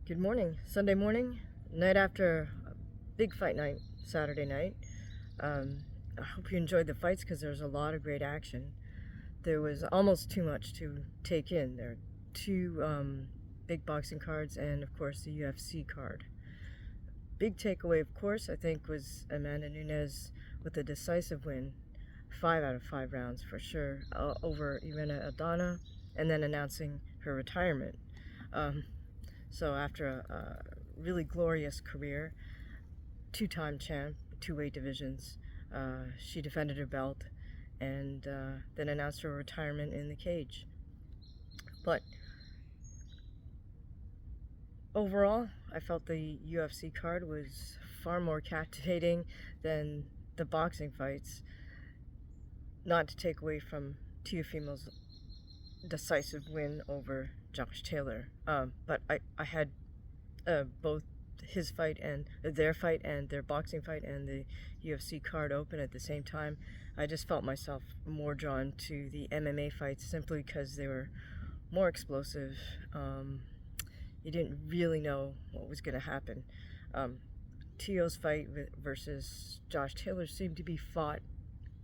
Good morning. Sunday morning, night after a big fight night, Saturday night. I hope you enjoyed the fights because there's a lot of great action. There was almost too much to take in. There are two big boxing cards and, of course, the UFC card. Big takeaway, of course, I think, was Amanda Nunes with a decisive win, 5 out of 5 rounds for sure, over Did Aldana, and then announcing her retirement. So after a really glorious career, two-time champ, two weight divisions, she defended her belt and then announced her retirement in the cage. But overall, I felt the UFC card was far more captivating than the boxing fights. Not to take away from Teofimo's decisive win over Josh Taylor, but I had both his fight and their fight and their boxing fight and the UFC card open at the same time. I just felt myself more drawn to the MMA fights simply because they were more explosive. You didn't really know what was going to happen. Teo's fight versus Josh Taylor seemed to be fought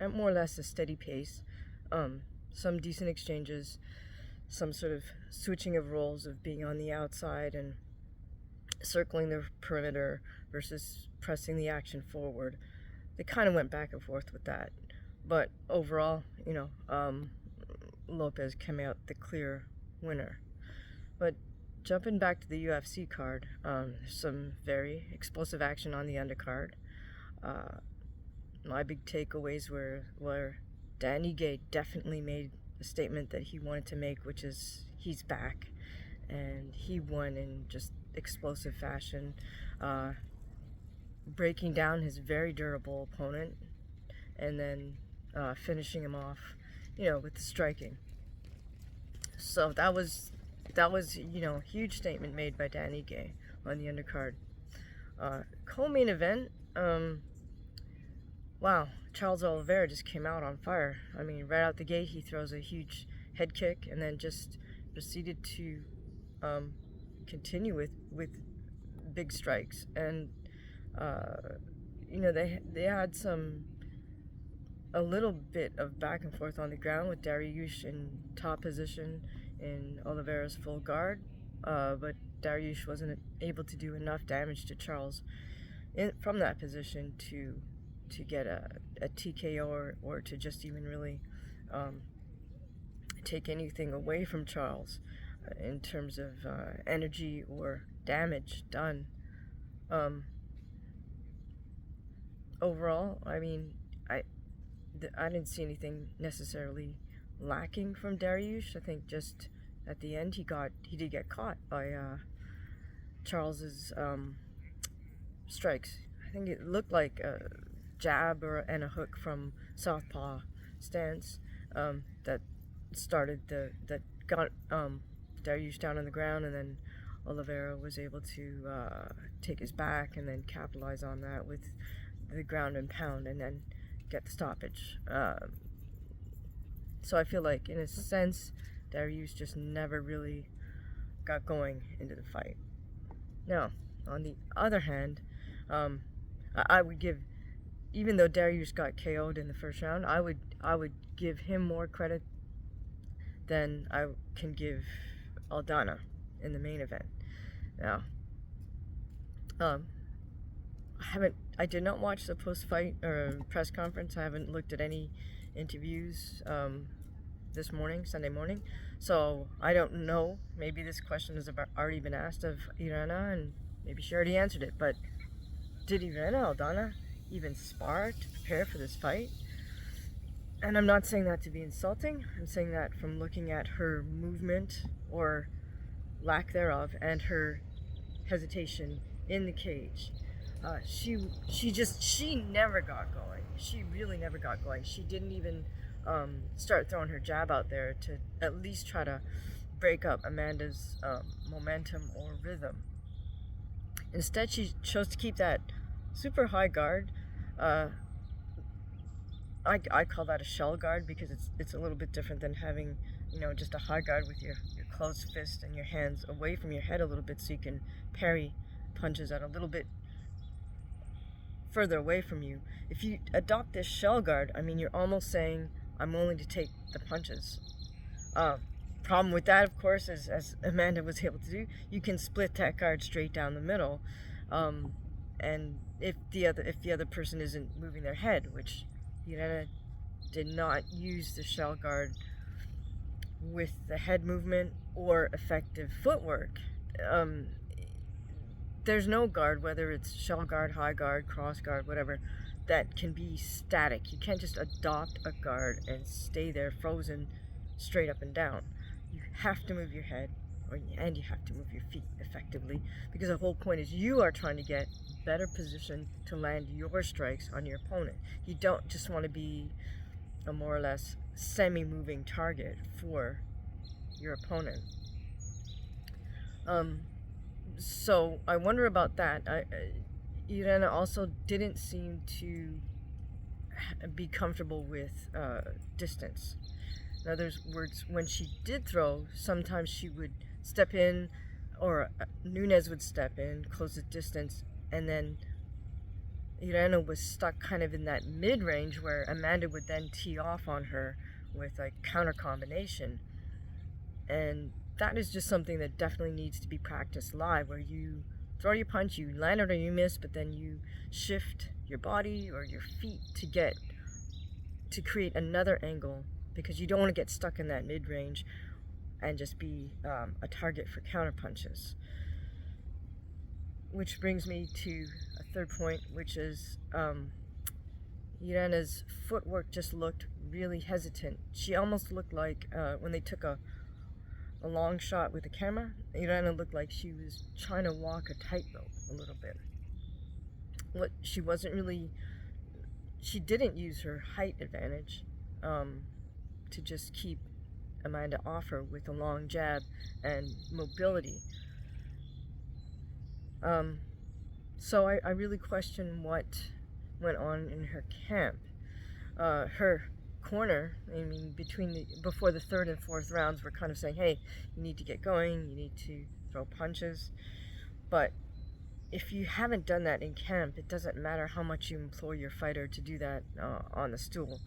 at more or less a steady pace. Some decent exchanges, some sort of switching of roles of being on the outside and circling the perimeter versus pressing the action forward. They kind of went back and forth with that. But overall, Lopez came out the clear winner. But jumping back to the UFC card, some very explosive action on the undercard. My big takeaways were Danny Gay definitely made a statement that he wanted to make, which is he's back, and he won in just explosive fashion, breaking down his very durable opponent and then finishing him off, with the striking. So that was huge statement made by Danny Gay on the undercard. Co-main event, wow, Charles Oliveira just came out on fire. I mean, right out the gate, he throws a huge head kick and then just proceeded to continue with big strikes. And they had a little bit of back and forth on the ground with Dariush in top position in Oliveira's full guard, but Dariush wasn't able to do enough damage to Charles from that position to get a TKO or to just even really take anything away from Charles in terms of energy or damage done. Overall, I mean, I didn't see anything necessarily lacking from Dariush. I think just at the end he did get caught by Charles's strikes. I think it looked like a jab and a hook from southpaw stance that got Dariush down on the ground, and then Oliveira was able to take his back and then capitalize on that with the ground and pound and then get the stoppage. So I feel like, in a sense, Dariush just never really got going into the fight. Now, on the other hand, I would give, even though Dariush got KO'd in the first round, I would give him more credit than I can give Aldana in the main event. Now, I did not watch the post-fight or press conference. I haven't looked at any interviews this morning, Sunday morning, so I don't know. Maybe this question has already been asked of Irana, and maybe she already answered it, but did Aldana even spar to prepare for this fight? And I'm not saying that to be insulting. I'm saying that from looking at her movement or lack thereof and her hesitation in the cage. She never got going. She really never got going. She didn't even start throwing her jab out there to at least try to break up Amanda's momentum or rhythm. Instead, she chose to keep that super high guard. I call that a shell guard because it's a little bit different than having just a high guard with your closed fist and your hands away from your head a little bit so you can parry punches at a little bit further away from you. If you adopt this shell guard, I mean, you're almost saying, I'm willing to take the punches. Problem with that, of course, is, as Amanda was able to do, you can split that guard straight down the middle. And if the other person isn't moving their head, which Irena did not use the shell guard with the head movement or effective footwork. There's no guard, whether it's shell guard, high guard, cross guard, whatever, that can be static. You can't just adopt a guard and stay there frozen straight up and down. You have to move your head, and you have to move your feet effectively, because the whole point is you are trying to get better position to land your strikes on your opponent. You don't just want to be a more or less semi-moving target for your opponent. So I wonder about that. Irena also didn't seem to be comfortable with distance. In other words, when she did throw, sometimes she would step in, or Nunes would step in, close the distance, and then Irena was stuck kind of in that mid-range where Amanda would then tee off on her with a counter combination. And that is just something that definitely needs to be practiced live, where you throw your punch, you land it or you miss, but then you shift your body or your feet to create another angle, because you don't want to get stuck in that mid-range and just be a target for counter punches. Which brings me to a third point, which is Irena's footwork just looked really hesitant. She almost looked like, when they took a long shot with the camera, Irena looked like she was trying to walk a tightrope a little bit. She didn't use her height advantage to just keep Amanda off her with a long jab and mobility. So I really question what went on in her camp. Her corner, I mean, before the third and fourth rounds, were kind of saying, hey, you need to get going, you need to throw punches. But if you haven't done that in camp, it doesn't matter how much you implore your fighter to do that on the stool.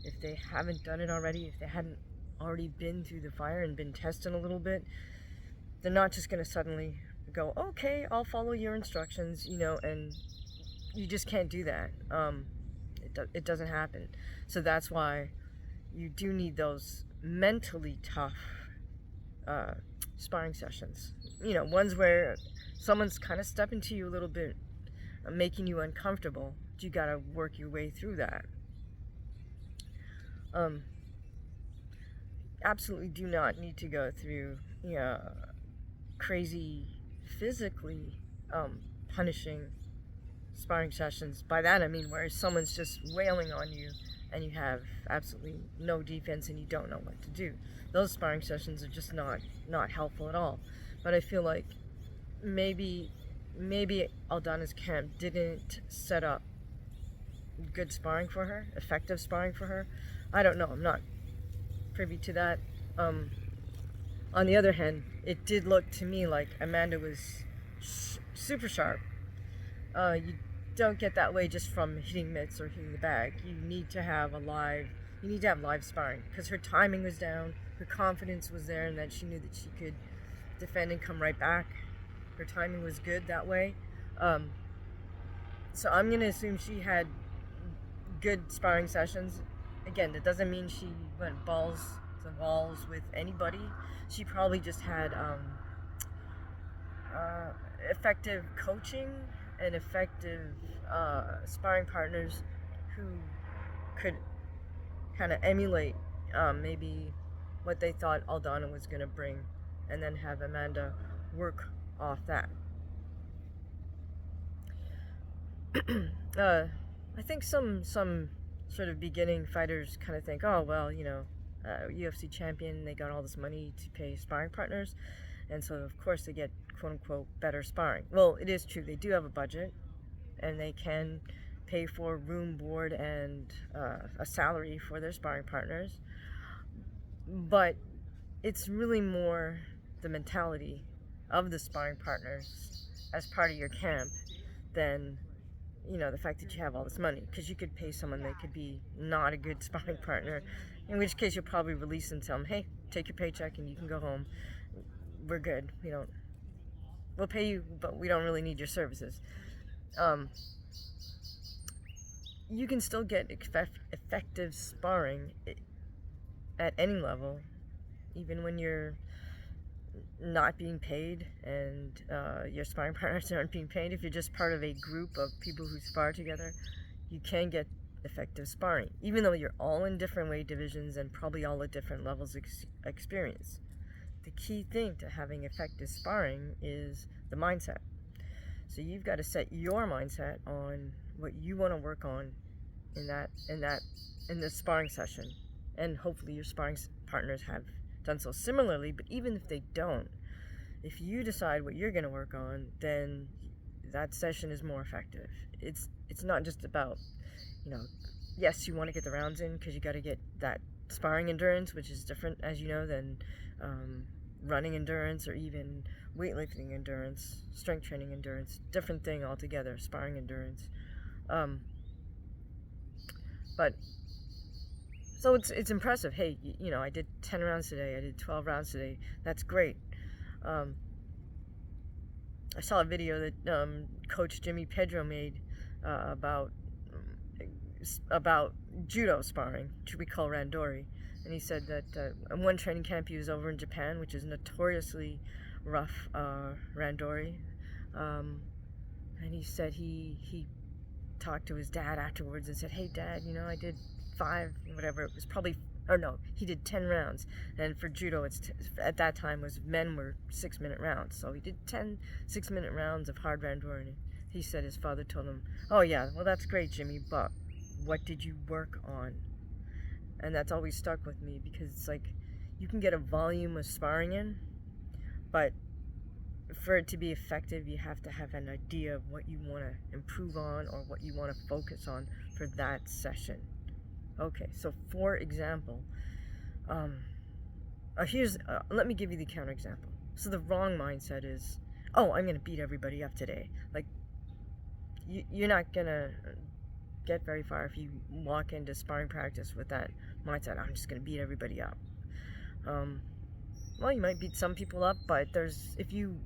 If they haven't done it already, if they hadn't already been through the fire and been testing a little bit, they're not just going to suddenly go, okay, I'll follow your instructions, and you just can't do that. It doesn't happen. So that's why you do need those mentally tough sparring sessions. Ones where someone's kind of stepping to you a little bit, making you uncomfortable. You got to work your way through that. Absolutely do not need to go through crazy physically punishing sparring sessions. By that I mean where someone's just wailing on you and you have absolutely no defense and you don't know what to do. Those sparring sessions are just not helpful at all. But I feel like maybe Aldana's camp didn't set up good sparring for her, effective sparring for her. I don't know, I'm not privy to that. On the other hand, it did look to me like Amanda was super sharp. You don't get that way just from hitting mitts or hitting the bag. You need to have live sparring, because her timing was down, her confidence was there, and that she knew that she could defend and come right back. Her timing was good that way. So I'm gonna assume she had good sparring sessions. Again, that doesn't mean she went balls to walls with anybody. She probably just had effective coaching and effective sparring partners who could kind of emulate maybe what they thought Aldana was going to bring, and then have Amanda work off that. I think some sort of beginning fighters kind of think, oh, well, UFC champion, they got all this money to pay sparring partners, and so of course they get quote-unquote better sparring. Well, it is true, they do have a budget, and they can pay for room, board, and a salary for their sparring partners, but it's really more the mentality of the sparring partners as part of your camp than, you know, the fact that you have all this money. Because you could pay someone that could be not a good sparring partner, in which case you'll probably release and tell them, hey, take your paycheck and you can go home. We're good. We'll pay you, but we don't really need your services. You can still get effective sparring at any level, even when you're not being paid and your sparring partners aren't being paid. If you're just part of a group of people who spar together, you can get effective sparring, even though you're all in different weight divisions and probably all at different levels of experience. The key thing to having effective sparring is the mindset. So you've got to set your mindset on what you want to work on in the sparring session, and hopefully your sparring partners have done so similarly. But even if they don't, if you decide what you're going to work on, then that session is more effective. It's not just about, yes, you want to get the rounds in because you got to get that sparring endurance, which is different, as you know, than running endurance or even weightlifting endurance, strength training endurance. Different thing altogether, sparring endurance. But so it's impressive. Hey, I did 10 rounds today. I did 12 rounds today. That's great. I saw a video that Coach Jimmy Pedro made about judo sparring, which we call randori. And he said that one training camp he was over in Japan, which is notoriously rough randori. And he said he talked to his dad afterwards and said, hey, Dad, I did 5, whatever. It was probably, or no, he did 10 rounds. And for judo, at that time, men were 6-minute rounds. So he did 10 6-minute rounds of hard randori. And he said his father told him, oh, yeah, well, that's great, Jimmy, but what did you work on? And that's always stuck with me, because it's like you can get a volume of sparring in, but for it to be effective, you have to have an idea of what you want to improve on or what you want to focus on for that session. Okay, so for example, let me give you the counterexample. So the wrong mindset is, oh, I'm going to beat everybody up today. Like, you're not going to get very far if you walk into sparring practice with that mindset. I'm just going to beat everybody up. Well, you might beat some people up, but if you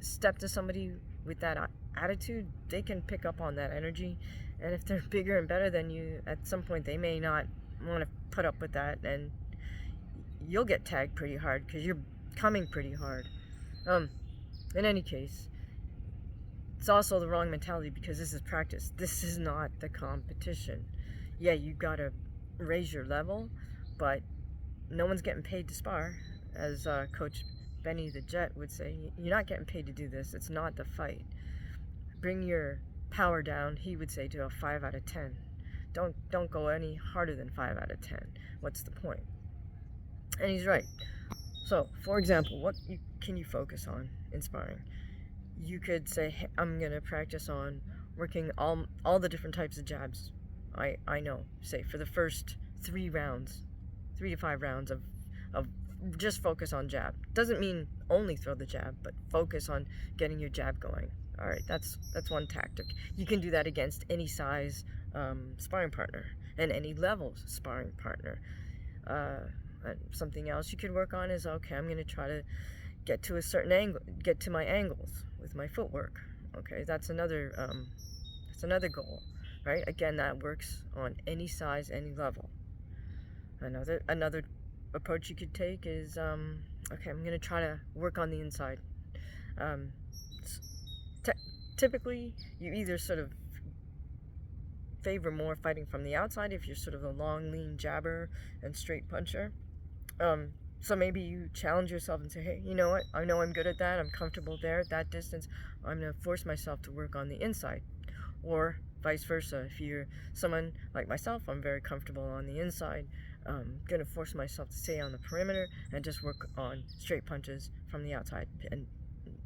step to somebody with that attitude, they can pick up on that energy. And if they're bigger and better than you, at some point they may not want to put up with that, and you'll get tagged pretty hard because you're coming pretty hard. In any case, it's also the wrong mentality, because this is practice. This is not the competition. Yeah, you gotta raise your level, but no one's getting paid to spar. As Coach Benny the Jet would say, you're not getting paid to do this. It's not the fight. Bring your power down, he would say, to a 5 out of 10. Don't go any harder than 5 out of 10. What's the point? And he's right. So, for example, what can you focus on in sparring? You could say, hey, I'm going to practice on working all the different types of jabs I know. Say, for the first 3 to 5 rounds of just focus on jab. Doesn't mean only throw the jab, but focus on getting your jab going. All right, that's one tactic. You can do that against any size sparring partner and any level sparring partner. Something else you could work on is, okay, I'm going to try to get to a certain angle, get to my angles with my footwork. Okay, that's another goal, right? Again, that works on any size, any level. Another approach you could take is, okay, I'm going to try to work on the inside. Typically, you either sort of favor more fighting from the outside if you're sort of a long, lean jabber and straight puncher. So maybe you challenge yourself and say, hey, you know what? I know I'm good at that. I'm comfortable there at that distance. I'm going to force myself to work on the inside. Or vice versa. If you're someone like myself, I'm very comfortable on the inside. I'm going to force myself to stay on the perimeter and just work on straight punches from the outside and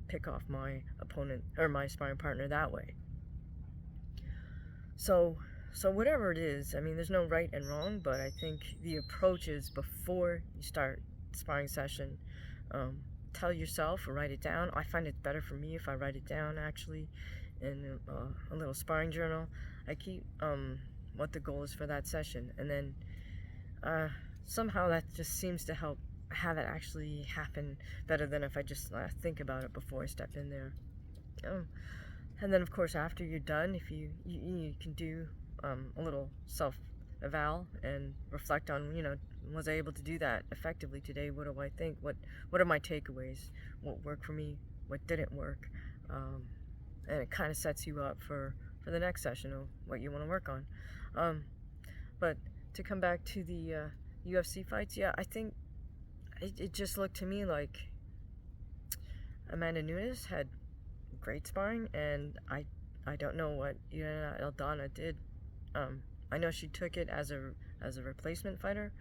pick off my opponent or my sparring partner that way. So whatever it is, I mean, there's no right and wrong, but I think the approach is, before you start sparring session, tell yourself or write it down. I find it's better for me if I write it down, actually, in a little sparring journal. I keep what the goal is for that session, and then somehow that just seems to help have it actually happen better than if I just think about it before I step in there. And then, of course, after you're done, if you can do a little self-eval and reflect on, was I able to do that effectively today? What do I think? What are my takeaways? What worked for me? What didn't work? And it kind of sets you up for the next session of what you want to work on. But to come back to the UFC fights, yeah, I think it just looked to me like Amanda Nunes had great sparring, and I don't know what Aldana did. I know she took it as a replacement fighter,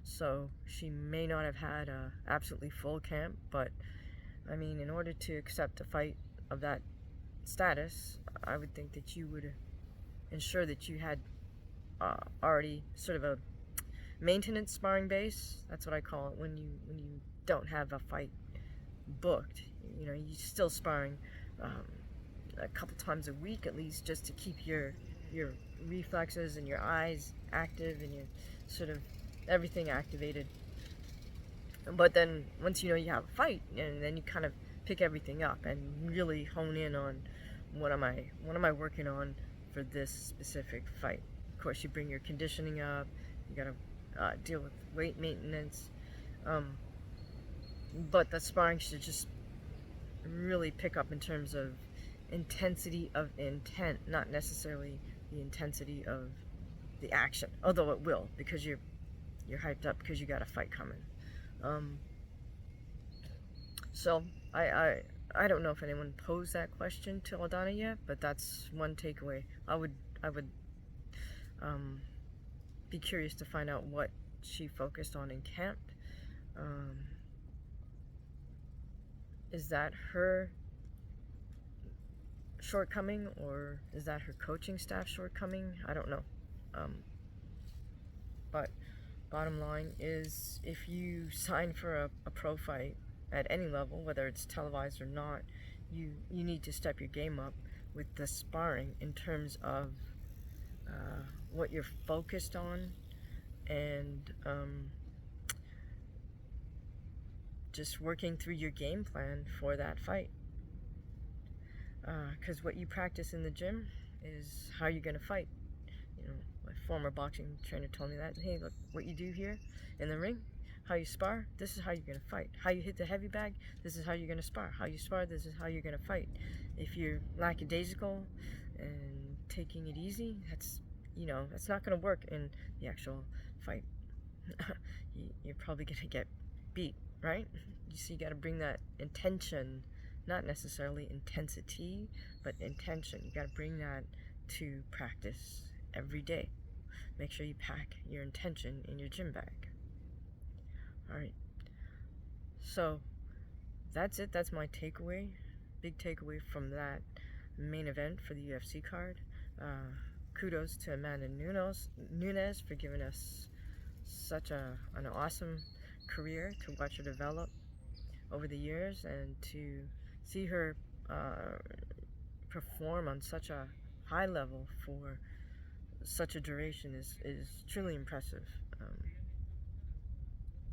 so she may not have had a absolutely full camp, but I mean, in order to accept a fight of that status, I would think that you would ensure that you had already sort of a maintenance sparring base. That's what I call it when you don't have a fight booked. You're still sparring a couple times a week at least, just to keep your reflexes and your eyes active and your sort of everything activated. But then once you have a fight, and then you kind of pick everything up and really hone in on what am I working on for this specific fight. Of course, you bring your conditioning up. You gotta deal with weight maintenance, but the sparring should just really pick up in terms of intensity of intent, not necessarily the intensity of the action, although it will, because you're hyped up because you got a fight coming. So I don't know if anyone posed that question to Aldana yet, but that's one takeaway. I would be curious to find out what she focused on in camp. Is that her shortcoming, or is that her coaching staff shortcoming? I don't know. But bottom line is, if you sign for a pro fight at any level, whether it's televised or not, you need to step your game up with the sparring in terms of what you're focused on, and just working through your game plan for that fight. Because what you practice in the gym is how you're going to fight. My former boxing trainer told me that. Hey, look, what you do here in the ring, how you spar, this is how you're going to fight. How you hit the heavy bag, this is how you're going to spar. How you spar, this is how you're going to fight. If you're lackadaisical and taking it easy, that's not going to work in the actual fight. You're probably going to get beat, right? So you got to bring that intention, not necessarily intensity, but intention. You got to bring that to practice every day. Make sure you pack your intention in your gym bag. All right. So that's it. That's my takeaway. Big takeaway from that main event for the UFC card. Kudos to Amanda Nunes for giving us such an awesome career to watch her develop over the years, and to see her perform on such a high level for such a duration is truly impressive.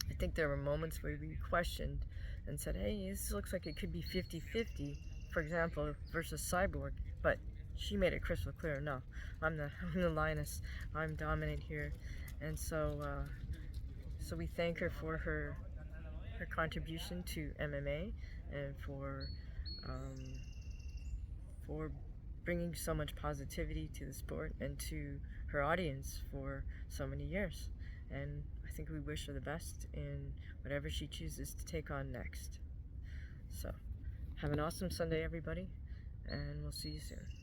I think there were moments where we questioned and said, hey, this looks like it could be 50-50, for example, versus Cyborg, but she made it crystal clear, no, I'm the lioness, I'm dominant here. And so we thank her for her contribution to MMA, and for bringing so much positivity to the sport and to her audience for so many years. And I think we wish her the best in whatever she chooses to take on next. So have an awesome Sunday, everybody, and we'll see you soon.